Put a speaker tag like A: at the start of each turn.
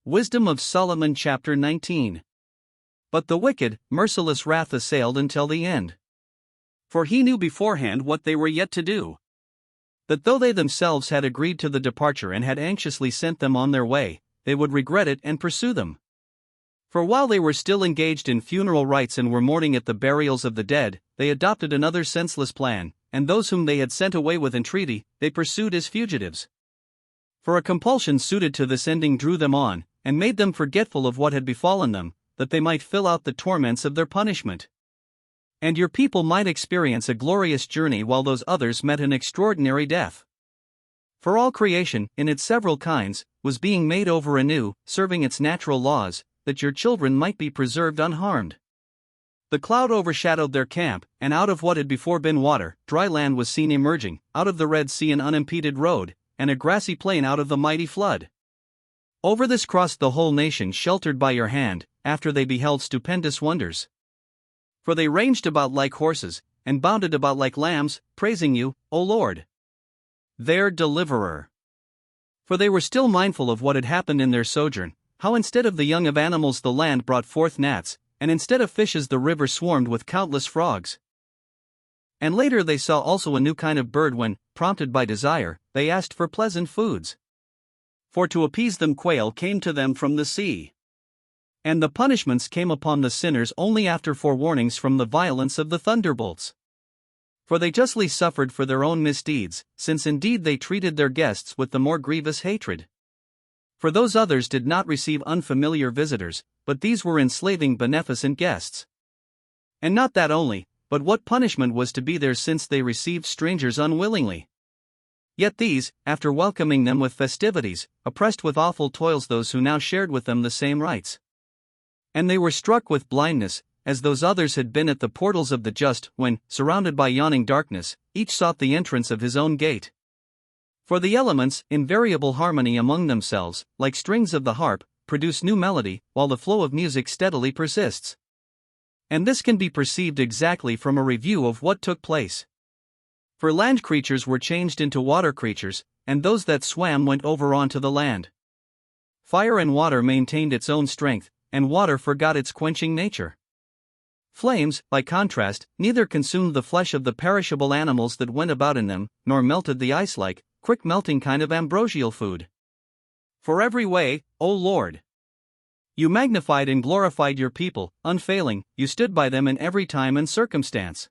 A: Wisdom of Solomon chapter 19. But the wicked, merciless wrath assailed until the end. For he knew beforehand what they were yet to do. That though they themselves had agreed to the departure and had anxiously sent them on their way, they would regret it and pursue them. For while they were still engaged in funeral rites and were mourning at the burials of the dead, they adopted another senseless plan, and those whom they had sent away with entreaty, they pursued as fugitives. For a compulsion suited to this ending drew them on, and made them forgetful of what had befallen them, that they might fill out the torments of their punishment. And your people might experience a glorious journey while those others met an extraordinary death. For all creation, in its several kinds, was being made over anew, serving its natural laws, that your children might be preserved unharmed. The cloud overshadowed their camp, and out of what had before been water, dry land was seen emerging, out of the Red Sea an unimpeded road, and a grassy plain out of the mighty flood. Over this crossed the whole nation sheltered by your hand, after they beheld stupendous wonders. For they ranged about like horses, and bounded about like lambs, praising you, O Lord, their deliverer. For they were still mindful of what had happened in their sojourn, how instead of the young of animals the land brought forth gnats, and instead of fishes the river swarmed with countless frogs. And later they saw also a new kind of bird when, prompted by desire, they asked for pleasant foods. For to appease them quail came to them from the sea. And the punishments came upon the sinners only after forewarnings from the violence of the thunderbolts. For they justly suffered for their own misdeeds, since indeed they treated their guests with the more grievous hatred. For those others did not receive unfamiliar visitors, but these were enslaving beneficent guests. And not that only, but what punishment was to be theirs since they received strangers unwillingly. Yet these, after welcoming them with festivities, oppressed with awful toils those who now shared with them the same rites. And they were struck with blindness, as those others had been at the portals of the just, when, surrounded by yawning darkness, each sought the entrance of his own gate. For the elements, in variable harmony among themselves, like strings of the harp, produce new melody, while the flow of music steadily persists. And this can be perceived exactly from a review of what took place. For land creatures were changed into water creatures, and those that swam went over onto the land. Fire and water maintained its own strength, and water forgot its quenching nature. Flames, by contrast, neither consumed the flesh of the perishable animals that went about in them, nor melted the ice-like, quick-melting kind of ambrosial food. For every way, O Lord, you magnified and glorified your people, unfailing, you stood by them in every time and circumstance.